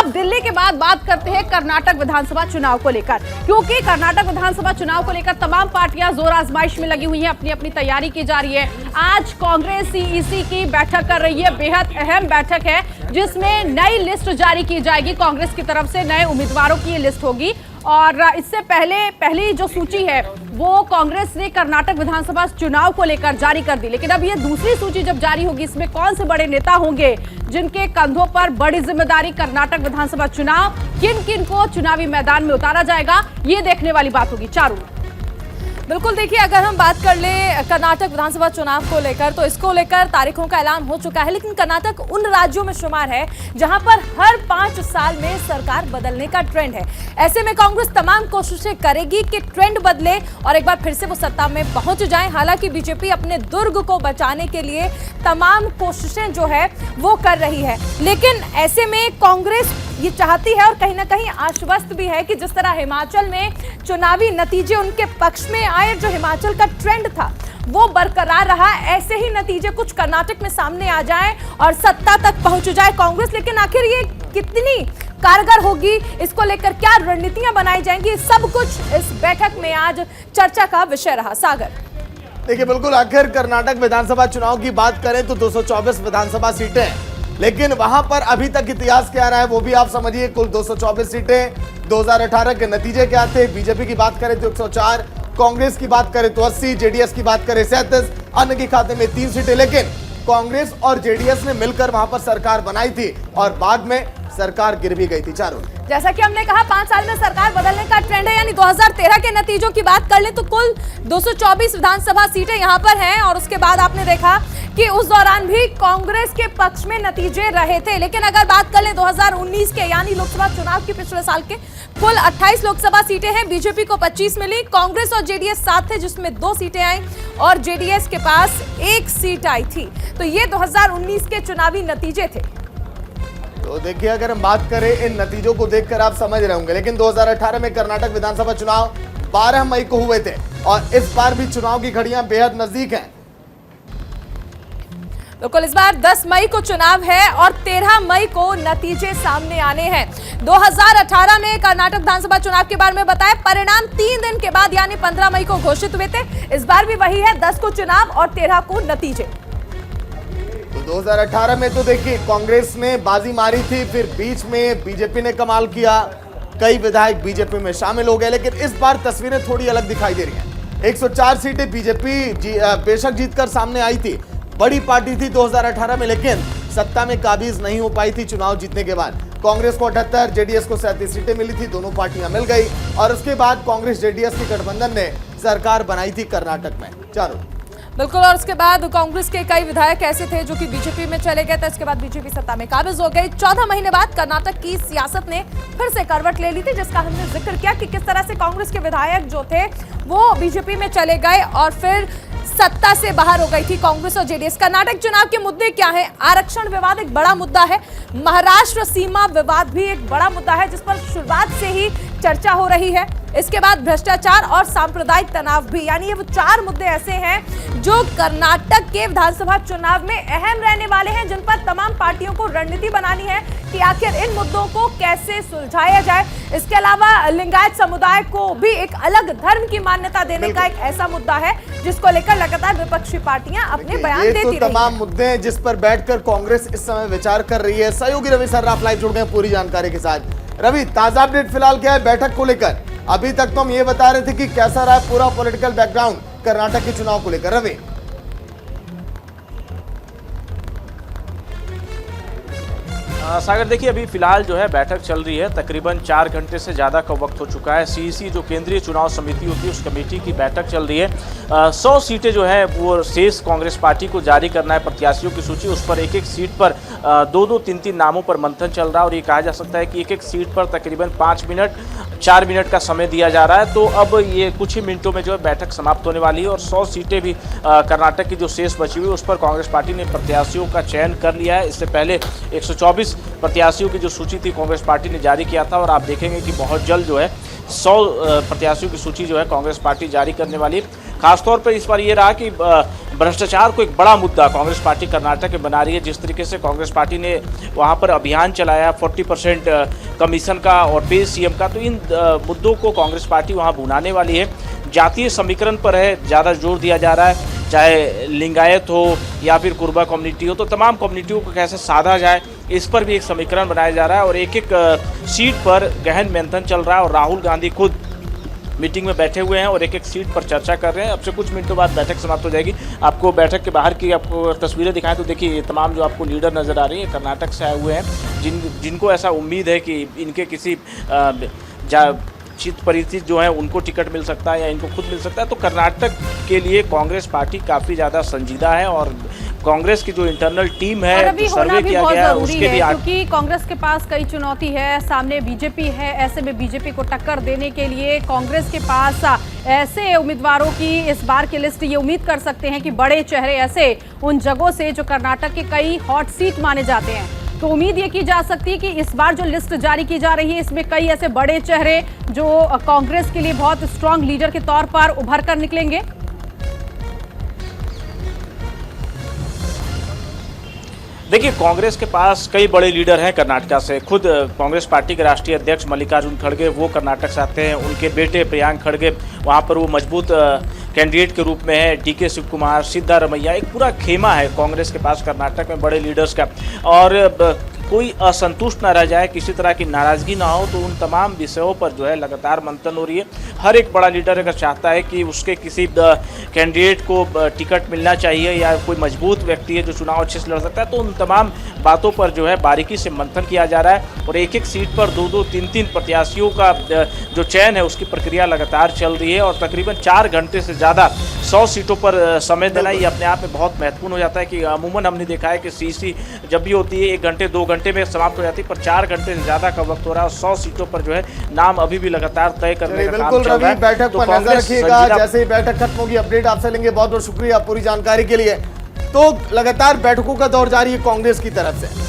अब दिल्ली के बाद बात करते हैं कर्नाटक विधानसभा चुनाव को लेकर, क्योंकि कर्नाटक विधानसभा चुनाव को लेकर तमाम पार्टियां जोर आजमाइश में लगी हुई हैं, अपनी अपनी तैयारी की जा रही है। आज कांग्रेस सीईसी की बैठक कर रही है, बेहद अहम बैठक है जिसमें नई लिस्ट जारी की जाएगी। कांग्रेस की तरफ से नए उम्मीदवारों की ये लिस्ट होगी और इससे पहली जो सूची है वो कांग्रेस ने कर्नाटक विधानसभा चुनाव को लेकर जारी कर दी, लेकिन अब ये दूसरी सूची जब जारी होगी इसमें कौन से बड़े नेता होंगे जिनके कंधों पर बड़ी जिम्मेदारी कर्नाटक विधानसभा चुनाव, किन किन को चुनावी मैदान में उतारा जाएगा, ये देखने वाली बात होगी। चारू बिल्कुल, देखिए अगर हम बात कर ले कर्नाटक विधानसभा चुनाव को लेकर तो इसको लेकर तारीखों का ऐलान हो चुका है, लेकिन कर्नाटक उन राज्यों में शुमार है जहां पर हर 5 साल में सरकार बदलने का ट्रेंड है। ऐसे में कांग्रेस तमाम कोशिशें करेगी कि ट्रेंड बदले और एक बार फिर से वो सत्ता में पहुंच जाए। हालांकि बीजेपी अपने दुर्ग को बचाने के लिए तमाम कोशिशें जो है वो कर रही है, लेकिन ऐसे में कांग्रेस ये चाहती है और कहीं ना कहीं आश्वस्त भी है कि जिस तरह हिमाचल में चुनावी नतीजे उनके पक्ष में आए, जो हिमाचल का ट्रेंड था वो बरकरार रहा, ऐसे ही नतीजे कुछ कर्नाटक में सामने आ जाएं और सत्ता तक पहुंच जाए कांग्रेस। लेकिन आखिर ये कितनी कारगर होगी, इसको लेकर क्या रणनीतियां बनाई जाएंगी, सब कुछ इस बैठक में आज चर्चा का विषय रहा। सागर देखिए, बिल्कुल आखिर कर्नाटक विधानसभा चुनाव की बात करें तो 224 विधानसभा सीटें, लेकिन वहां पर अभी तक इतिहास क्या रहा है वो भी आप समझिए। कुल 224 सीटें, 2018 के नतीजे क्या थे? बीजेपी की बात करें तो 104, कांग्रेस की बात करें तो 80, जेडीएस की बात करें 37, अन्य के खाते में 3 सीटें। लेकिन कांग्रेस और जेडीएस ने मिलकर वहां पर सरकार बनाई थी और बाद में सरकार गिर भी गई थी। चारों जैसा कि हमने कहा 5 साल में सरकार बदलने का ट्रेंड है, यानी 2013 के नतीजों की बात कर ले तो कुल 224 विधानसभा सीटें यहां पर हैं और उसके बाद आपने देखा कि उस दौरान भी कांग्रेस के पक्ष में नतीजे रहे थे। लेकिन अगर बात कर ले 2019 के यानी लोकसभा चुनाव के पिछले साल के, कुल 28 लोकसभा सीटें हैं, बीजेपी को 25 मिली, कांग्रेस और जेडीएस साथ थे जिसमें 2 सीटें आई और जेडीएस के पास 1 सीट आई थी। तो ये 2019 के चुनावी नतीजे थे। तो देखिए, अगर हम बात करें इन नतीजों को देखकर आप समझ रहे होंगे, लेकिन 2018 में कर्नाटक विधानसभा चुनाव 12 मई को हुए थे और इस बार भी चुनाव की घड़ियां बेहद नजदीक हैं। बिल्कुल, इस बार 10 मई को चुनाव है और 13 मई को नतीजे सामने आने हैं। 2018 में कर्नाटक विधानसभा चुनाव के बारे में बताया, परिणाम 3 दिन के बाद यानी 15 मई को घोषित हुए थे। इस बार भी वही है, 10 को चुनाव और 13 को नतीजे। तो 2018 में तो देखिए कांग्रेस ने बाजी मारी थी, फिर बीच में बीजेपी ने कमाल किया, कई विधायक बीजेपी में शामिल हो गए, लेकिन इस बार तस्वीरें थोड़ी अलग दिखाई दे रही हैं। 104 सीटें बीजेपी बेशक जीतकर सामने आई थी, बड़ी पार्टी थी 2018 में, लेकिन सत्ता में काबिज नहीं हो पाई थी चुनाव जीतने के बाद। कांग्रेस को 78, जेडीएस को 37 सीटें मिली थी, दोनों पार्टियां मिल गई और उसके बाद कांग्रेस जेडीएस की गठबंधन ने सरकार बनाई थी कर्नाटक में। चारों बिल्कुल, और उसके बाद कांग्रेस के कई विधायक ऐसे थे जो कि बीजेपी में चले गए थे, इसके बाद बीजेपी सत्ता में काबिज हो गई। 14 महीने बाद कर्नाटक की सियासत ने फिर से करवट ले ली थी, जिसका हमने जिक्र किया कि किस तरह से कांग्रेस के विधायक जो थे वो बीजेपी में चले गए और फिर सत्ता से बाहर हो गई थी कांग्रेस और जेडीएस। कर्नाटक चुनाव के मुद्दे क्या हैं? आरक्षण विवाद एक बड़ा मुद्दा है, महाराष्ट्र सीमा विवाद भी एक बड़ा मुद्दा है जिस पर शुरुआत से ही चर्चा हो रही है। इसके बाद भ्रष्टाचार और सांप्रदायिक तनाव भी, यानी ये वो 4 मुद्दे ऐसे हैं जो कर्नाटक के विधानसभा चुनाव में अहम रहने वाले हैं, जिन पर तमाम पार्टियों को रणनीति बनानी है कि आखिर इन मुद्दों को कैसे सुलझाया जाए। इसके अलावा लिंगायत समुदाय को भी एक अलग धर्म की मान्यता देने का एक ऐसा मुद्दा है जिसको लेकर लगातार विपक्षी पार्टियां अपने बयान देती रही हैं। तमाम मुद्दे हैं जिस पर बैठकर कांग्रेस इस समय विचार कर रही है। सहयोगी रवि सर्राफ लाइव जुड़ गए पूरी जानकारी के साथ। रवि, ताजा अपडेट फिलहाल क्या है बैठक को लेकर? अभी तक तो हम ये बता रहे थे कि कैसा रहा पूरा पॉलिटिकल बैकग्राउंड कर्नाटक के चुनाव को लेकर। रवि, सागर, देखिए अभी फिलहाल जो है बैठक चल रही है, तकरीबन 4 घंटे से ज़्यादा का वक्त हो चुका है। सीईसी जो केंद्रीय चुनाव समिति होती है उस कमेटी की बैठक चल रही है। 100 सीटें जो है वो शेष कांग्रेस पार्टी को जारी करना है, प्रत्याशियों की सूची, उस पर एक एक सीट पर 2-2, 3-3 नामों पर मंथन चल रहा है और ये कहा जा सकता है कि एक एक सीट पर तकरीबन 5 मिनट 4 मिनट का समय दिया जा रहा है। तो अब ये कुछ ही मिनटों में जो है बैठक समाप्त होने वाली है और 100 सीटें भी कर्नाटक की जो शेष बची हुई उस पर कांग्रेस पार्टी ने प्रत्याशियों का चयन कर लिया है। इससे पहले 124 प्रत्याशियों की जो सूची थी कांग्रेस पार्टी ने जारी किया था और आप देखेंगे कि बहुत जल्द जो है 100 प्रत्याशियों की सूची जो है कांग्रेस पार्टी जारी करने वाली है। खासतौर पर इस बार ये रहा कि भ्रष्टाचार को एक बड़ा मुद्दा कांग्रेस पार्टी कर्नाटक में बना रही है। जिस तरीके से कांग्रेस पार्टी ने वहां पर अभियान चलाया 40% कमीशन का और पे सीएम का, तो इन मुद्दों को कांग्रेस पार्टी वहां भुनाने वाली है। जातीय समीकरण पर है ज़्यादा जोर दिया जा रहा है, चाहे लिंगायत हो या फिर कुर्बा कम्युनिटी हो, तो तमाम कम्युनिटियों को कैसे साधा जाए इस पर भी एक समीकरण बनाया जा रहा है और एक एक सीट पर गहन मंथन चल रहा है। और राहुल गांधी खुद मीटिंग में बैठे हुए हैं और एक एक सीट पर चर्चा कर रहे हैं। अब से कुछ मिनटों बाद बैठक समाप्त हो जाएगी। आपको बैठक के बाहर की आपको तस्वीरें दिखाएं तो देखिए ये तमाम जो आपको लीडर नज़र आ रही है कर्नाटक से आए हुए हैं, जिनको ऐसा उम्मीद है कि इनके किसी चित परिचित जो है उनको टिकट मिल सकता है या इनको खुद मिल सकता है। तो कर्नाटक के लिए कांग्रेस पार्टी काफ़ी ज़्यादा संजीदा है और कांग्रेस की जो इंटरनल टीम है, जो सर्वे किया गया है उसके भी क्योंकि कांग्रेस के पास कई चुनौती है, सामने बीजेपी है। ऐसे में बीजेपी को टक्कर देने के लिए कांग्रेस के पास ऐसे उम्मीदवारों की इस बार की लिस्ट ये उम्मीद कर सकते हैं कि बड़े चेहरे ऐसे उन जगहों से जो कर्नाटक के कई हॉट सीट माने जाते हैं, तो उम्मीद ये की जा सकती है कि इस बार जो लिस्ट जारी की जा रही है इसमें कई ऐसे बड़े चेहरे जो कांग्रेस के लिए बहुत स्ट्रांग लीडर के तौर पर उभर कर निकलेंगे। देखिए कांग्रेस के पास कई बड़े लीडर हैं कर्नाटक से। खुद कांग्रेस पार्टी के राष्ट्रीय अध्यक्ष मल्लिकार्जुन खड़गे वो कर्नाटक से आते हैं। उनके बेटे प्रियांक खड़गे वहाँ पर वो मजबूत कैंडिडेट के रूप में है। डीके शिव कुमार, सिद्धारमैया, एक पूरा खेमा है कांग्रेस के पास कर्नाटक में बड़े लीडर्स का। और कोई असंतुष्ट ना रह जाए, किसी तरह की नाराज़गी ना हो, तो उन तमाम विषयों पर जो है लगातार मंथन हो रही है। हर एक बड़ा लीडर अगर चाहता है कि उसके किसी कैंडिडेट को टिकट मिलना चाहिए या कोई मजबूत व्यक्ति है जो चुनाव अच्छे से लड़ सकता है, तो उन तमाम बातों पर जो है बारीकी से मंथन किया जा रहा है। और एक एक सीट पर 2-2, 3-3 प्रत्याशियों का जो चयन है उसकी प्रक्रिया लगातार चल रही है। और तकरीबन 4 घंटे से ज़्यादा 100 सीटों पर समय देना ये अपने आप में बहुत महत्वपूर्ण हो जाता है। कि अमूमन हमने देखा है कि सीसी जब भी होती है 1 घंटे 2 घंटे में समाप्त हो जाती है, पर 4 घंटे से ज़्यादा का वक्त हो रहा है। 100 सीटों पर जो है नाम अभी भी लगातार तय करने का काम चल रहा है। बैठक पर नजर रखिएगा, जैसे ही बैठक खत्म होगी अपडेट आपसे लेंगे। बहुत बहुत शुक्रिया पूरी जानकारी के लिए। तो लगातार बैठकों का दौर जारी है कांग्रेस की तरफ से।